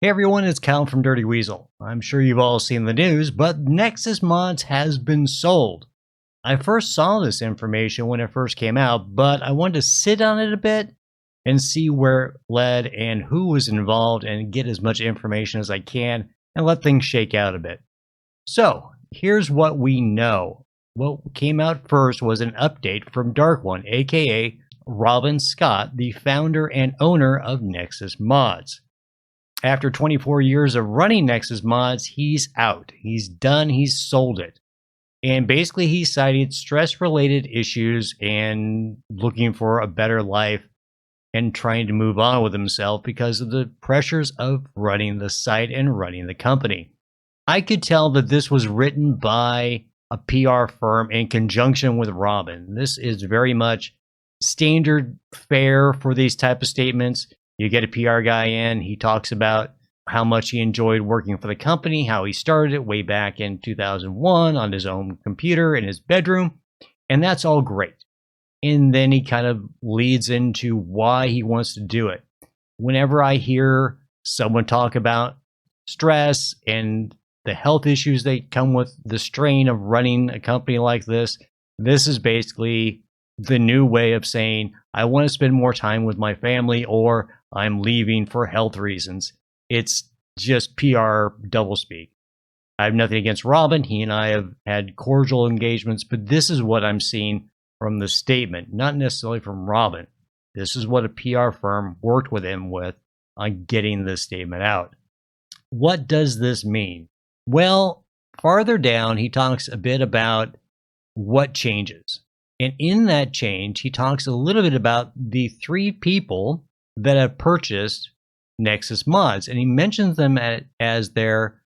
Hey everyone, it's Cal from Dirty Weasel. I'm sure you've all seen the news, but Nexus Mods has been sold. I first saw this information when it first came out, but I wanted to sit on it a bit and see where it led and who was involved and get as much information as I can and let things shake out a bit. So, here's what we know. What came out first was an update from Dark One, aka Robin Scott, the founder and owner of Nexus Mods. After 24 years of running Nexus Mods, he's out. He's done. He's sold it. And basically, he cited stress-related issues and looking for a better life and trying to move on with himself because of the pressures of running the site and running the company. I could tell that this was written by a PR firm in conjunction with Robin. This is very much standard fare for these type of statements. You get a PR guy in, he talks about how much he enjoyed working for the company, how he started it way back in 2001 on his own computer in his bedroom, and that's all great. And then he kind of leads into why he wants to do it. Whenever I hear someone talk about stress and the health issues that come with the strain of running a company like this is basically the new way of saying, I want to spend more time with my family, or I'm leaving for health reasons. It's just PR doublespeak. I have nothing against Robin. He and I have had cordial engagements, but this is what I'm seeing from the statement, not necessarily from Robin. This is what a PR firm worked with him with on getting this statement out. What does this mean? Well, farther down, he talks a bit about what changes. And in that change, he talks a little bit about the three people that have purchased Nexus Mods. And he mentions them as their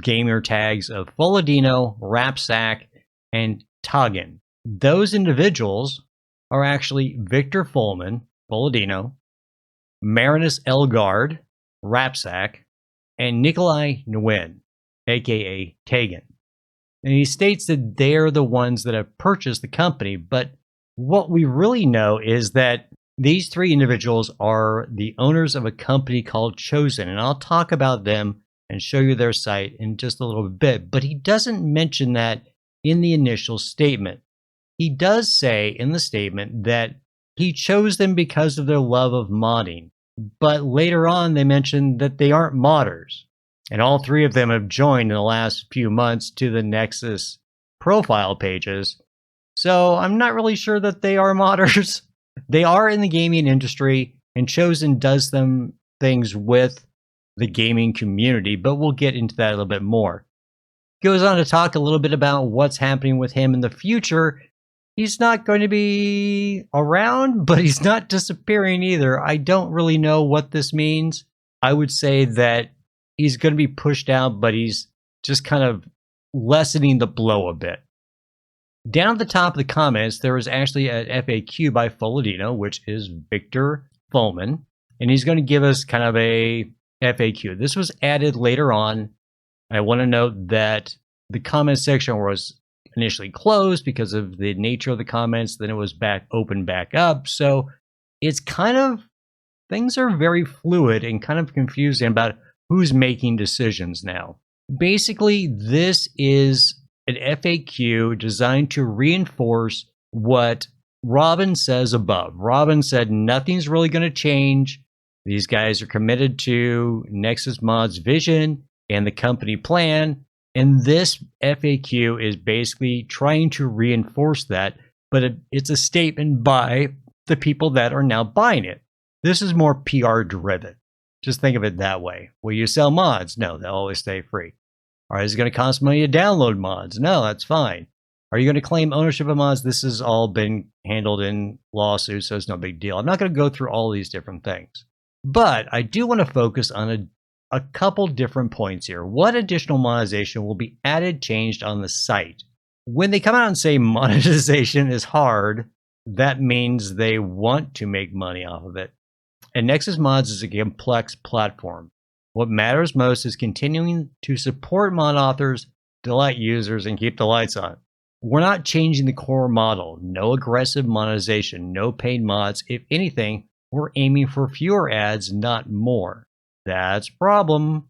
gamer tags of Foladino, Rapsack, and Toggin. Those individuals are actually Victor Fulman, Foladino, Marinus Elgard, Rapsack, and Nikolai Nguyen, aka Kagan. And he states that they're the ones that have purchased the company. But what we really know is that these three individuals are the owners of a company called Chosen. And I'll talk about them and show you their site in just a little bit. But he doesn't mention that in the initial statement. He does say in the statement that he chose them because of their love of modding. But later on, they mention that they aren't modders. And all three of them have joined in the last few months to the Nexus profile pages. So I'm not really sure that they are modders. They are in the gaming industry, and Chosen does them things with the gaming community, but we'll get into that a little bit more. Goes on to talk a little bit about what's happening with him in the future. He's not going to be around, but he's not disappearing either. I don't really know what this means. I would say that he's going to be pushed out, but he's just kind of lessening the blow a bit. Down at the top of the comments, there was actually an FAQ by Foladino, which is Victor Fulman, and he's going to give us kind of a FAQ. This was added later on. I want to note that the comment section was initially closed because of the nature of the comments. Then it was opened back up. So it's kind of, things are very fluid and kind of confusing about who's making decisions now. Basically, this is an FAQ designed to reinforce what Robin says above. Robin said nothing's really going to change. These guys are committed to Nexus Mods' vision and the company plan. And this FAQ is basically trying to reinforce that, but it's a statement by the people that are now buying it. This is more PR driven. Just think of it that way. Will you sell mods? No, they'll always stay free. All right, is it going to cost money to download mods? No, that's fine. Are you going to claim ownership of mods? This has all been handled in lawsuits, so it's no big deal. I'm not going to go through all these different things. But I do want to focus on a couple different points here. What additional monetization will be added, changed on the site? When they come out and say monetization is hard, that means they want to make money off of it. And Nexus Mods is a complex platform. What matters most is continuing to support mod authors, delight users, and keep the lights on. We're not changing the core model. No aggressive monetization, no paid mods. If anything, we're aiming for fewer ads, not more. That's a problem.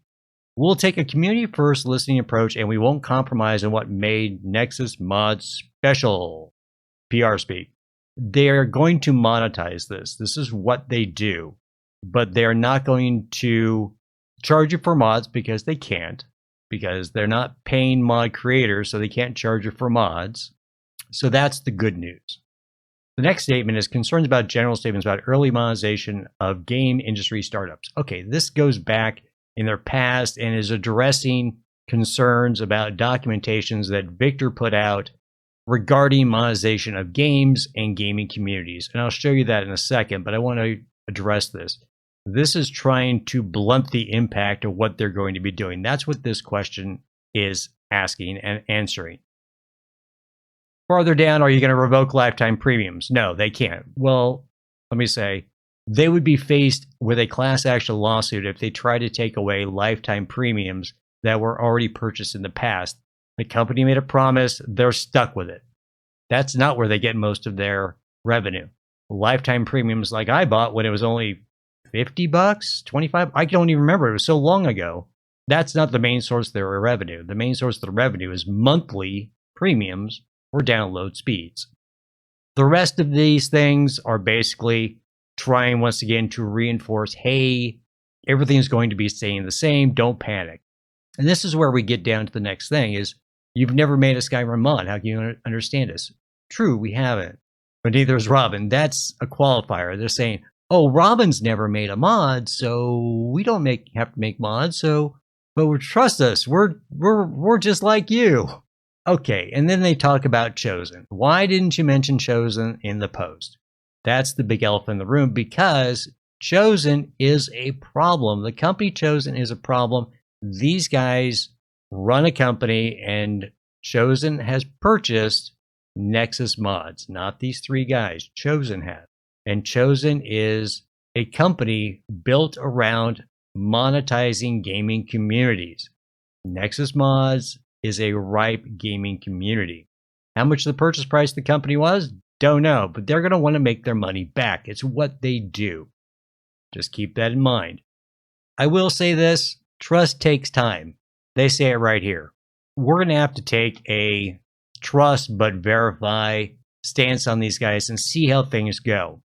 We'll take a community-first listening approach, and we won't compromise on what made Nexus Mods special. PR speak. They're going to monetize this. This is what they do. But they're not going to charge you for mods because they can't, because they're not paying mod creators, so they can't charge you for mods. So that's the good news. The next statement is concerns about general statements about early monetization of game industry startups. Okay, this goes back in their past and is addressing concerns about documentations that Victor put out regarding monetization of games and gaming communities. And I'll show you that in a second, but I want to address this. This is trying to blunt the impact of what they're going to be doing. That's what this question is asking and answering. Farther down, are you going to revoke lifetime premiums? No, they can't. Well, let me say, they would be faced with a class action lawsuit if they try to take away lifetime premiums that were already purchased in the past. The company made a promise, they're stuck with it. That's not where they get most of their revenue. Lifetime premiums like I bought when it was only $50, 25, I don't even remember, it was so long ago. That's not the main source of their revenue. The main source of the revenue is monthly premiums or download speeds. The rest of these things are basically trying once again to reinforce, hey, everything's going to be staying the same, don't panic. And this is where we get down to the next thing is, you've never made a Skyrim mod, how can you understand this? True, we haven't, but neither has Robin. That's a qualifier. They're saying, oh, Robin's never made a mod, so we don't have to make mods, but trust us, we're just like you. Okay, and then they talk about Chosen. Why didn't you mention Chosen in the post? That's the big elephant in the room, because Chosen is a problem. The company Chosen is a problem. These guys run a company, and Chosen has purchased Nexus Mods, not these three guys. Chosen has. And Chosen is a company built around monetizing gaming communities. Nexus Mods is a ripe gaming community. How much the purchase price of the company was? Don't know, but they're going to want to make their money back. It's what they do. Just keep that in mind. I will say this, trust takes time. They say it right here. We're going to have to take a trust but verify stance on these guys and see how things go.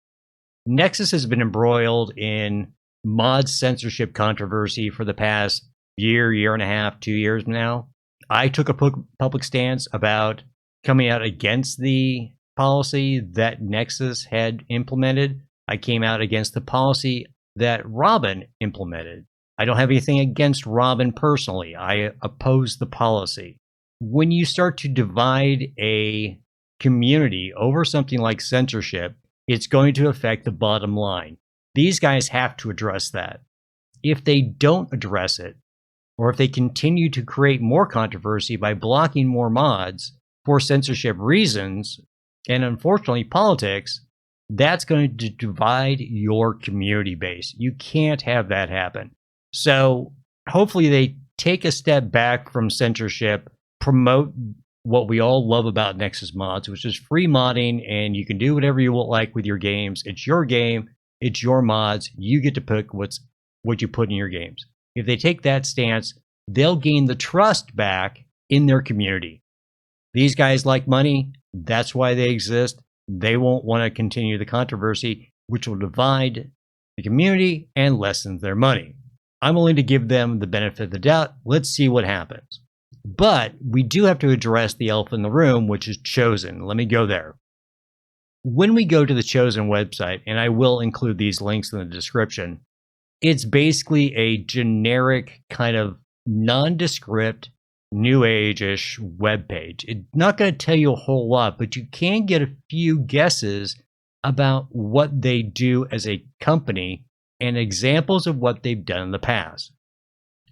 Nexus has been embroiled in mod censorship controversy for the past year and a half, 2 years now. I took a public stance about coming out against the policy that Nexus had implemented. I came out against the policy that Robin implemented. I don't have anything against Robin personally. I oppose the policy. When you start to divide a community over something like censorship, it's going to affect the bottom line. These guys have to address that. If they don't address it, or if they continue to create more controversy by blocking more mods for censorship reasons, and unfortunately politics, that's going to divide your community base. You can't have that happen. So hopefully they take a step back from censorship, promote what we all love about Nexus Mods, which is free modding, and you can do whatever you like with your games. It's your game, it's your mods. You get to pick what you put in your games. If they take that stance, they'll gain the trust back in their community. These guys like money. That's why they exist. They won't want to continue the controversy, which will divide the community and lessen their money. I'm willing to give them the benefit of the doubt. Let's see what happens. But we do have to address the elephant in the room, which is Chosen. Let me go there. When we go to the Chosen website, and I will include these links in the description, it's basically a generic kind of nondescript, new age-ish web page. It's not going to tell you a whole lot, but you can get a few guesses about what they do as a company and examples of what they've done in the past.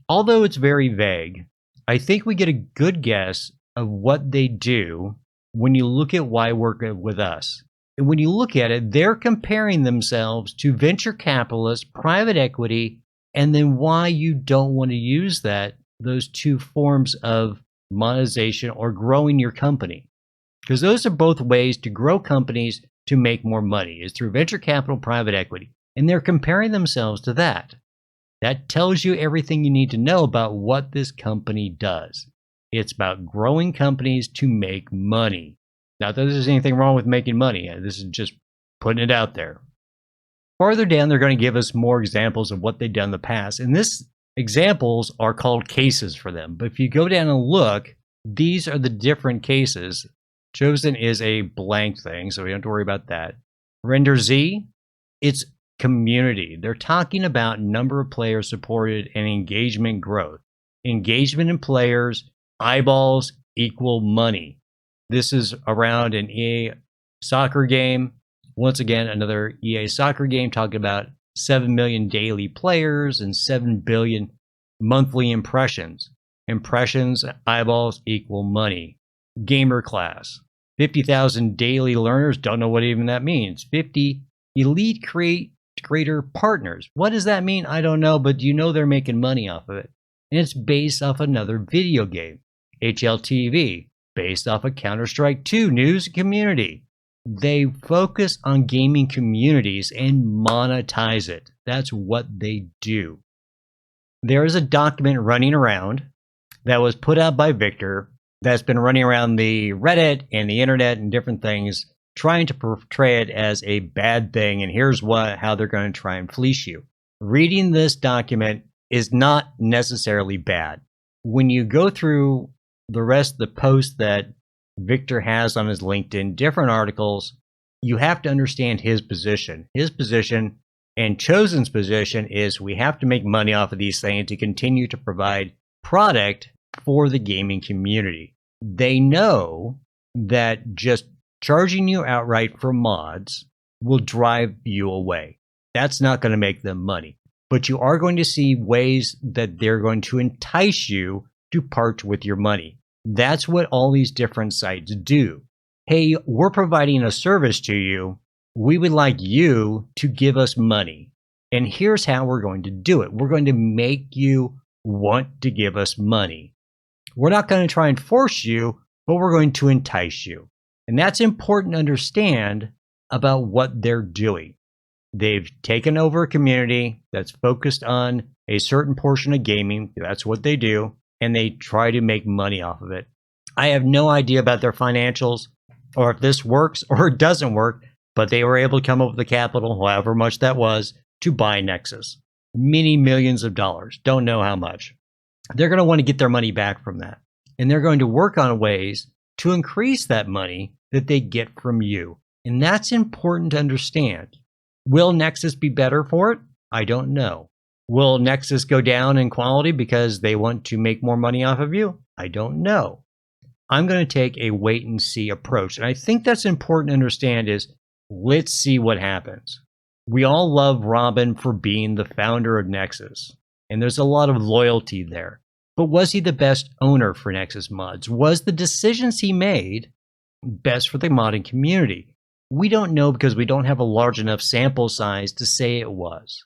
Although it's very vague, I think we get a good guess of what they do when you look at why work with us. And when you look at it, they're comparing themselves to venture capitalists, private equity, and then why you don't want to use those two forms of monetization or growing your company. Because those are both ways to grow companies to make more money, is through venture capital, private equity. And they're comparing themselves to that. That tells you everything you need to know about what this company does. It's about growing companies to make money. Not that there's anything wrong with making money. This is just putting it out there. Farther down, they're going to give us more examples of what they've done in the past. And these examples are called cases for them. But if you go down and look, these are the different cases. Chosen is a blank thing, so we don't have to worry about that. Render Z, it's community. They're talking about number of players supported and engagement growth. Engagement in players, eyeballs equal money. This is around an EA soccer game. Once again, another EA soccer game talking about 7 million daily players and 7 billion monthly impressions. Impressions, eyeballs equal money. Gamer class. 50,000 daily learners, don't know what even that means. 50 elite creator partners. What does that mean? I don't know, but you know they're making money off of it. And it's based off another video game. HLTV, based off of Counter-Strike 2 news community. They focus on gaming communities and monetize it. That's what they do. There is a document running around that was put out by Victor that's been running around the Reddit and the internet and different things, trying to portray it as a bad thing. And here's how they're going to try and fleece you. Reading this document is not necessarily bad. When you go through the rest of the posts that Victor has on his LinkedIn, different articles, you have to understand his position. His position and Chosen's position is we have to make money off of these things to continue to provide product for the gaming community. They know that just charging you outright for mods will drive you away. That's not going to make them money. But you are going to see ways that they're going to entice you to part with your money. That's what all these different sites do. Hey, we're providing a service to you. We would like you to give us money. And here's how we're going to do it. We're going to make you want to give us money. We're not going to try and force you, but we're going to entice you. And that's important to understand about what they're doing. They've taken over a community that's focused on a certain portion of gaming. That's what they do. And they try to make money off of it. I have no idea about their financials or if this works or it doesn't work, but they were able to come up with the capital, however much that was, to buy Nexus. Many millions of dollars. Don't know how much. They're going to want to get their money back from that. And they're going to work on ways to increase that money that they get from you. And that's important to understand. Will Nexus be better for it? I don't know. Will Nexus go down in quality because they want to make more money off of you? I don't know. I'm going to take a wait and see approach. And I think that's important to understand is let's see what happens. We all love Robin for being the founder of Nexus. And there's a lot of loyalty there. But was he the best owner for Nexus Mods? Was the decisions he made best for the modding community? We don't know because we don't have a large enough sample size to say it was.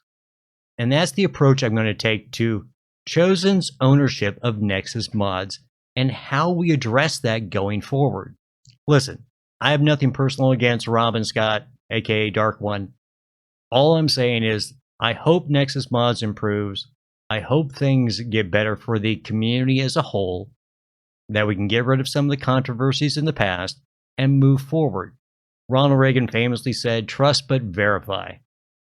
And that's the approach I'm going to take to Chosen's ownership of Nexus Mods and how we address that going forward. Listen, I have nothing personal against Robin Scott, aka Dark One. All I'm saying is I hope Nexus Mods improves. I hope things get better for the community as a whole, that we can get rid of some of the controversies in the past and move forward. Ronald Reagan famously said, trust but verify.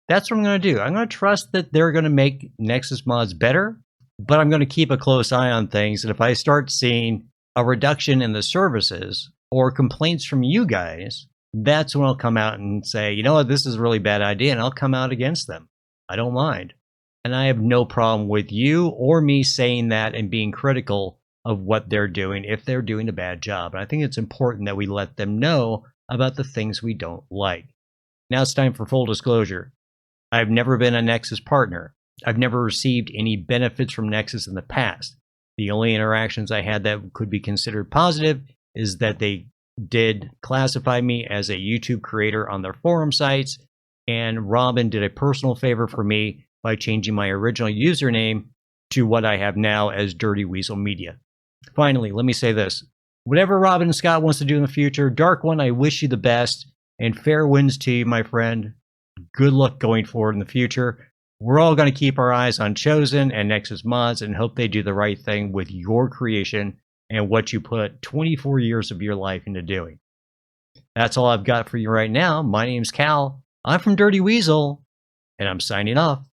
That's what I'm going to do. I'm going to trust that they're going to make Nexus Mods better, but I'm going to keep a close eye on things. And if I start seeing a reduction in the services or complaints from you guys, that's when I'll come out and say, you know what, this is a really bad idea, and I'll come out against them. I don't mind. And I have no problem with you or me saying that and being critical of what they're doing if they're doing a bad job. And I think it's important that we let them know about the things we don't like. Now it's time for full disclosure. I've never been a Nexus partner. I've never received any benefits from Nexus in the past. The only interactions I had that could be considered positive is that they did classify me as a YouTube creator on their forum sites, and Robin did a personal favor for me by changing my original username to what I have now as Dirty Weasel Media. Finally, let me say this. Whatever Robin Scott wants to do in the future, Dark One, I wish you the best, and fair winds to you, my friend. Good luck going forward in the future. We're all going to keep our eyes on Chosen and Nexus Mods and hope they do the right thing with your creation and what you put 24 years of your life into doing. That's all I've got for you right now. My name's Cal. I'm from Dirty Weasel, and I'm signing off.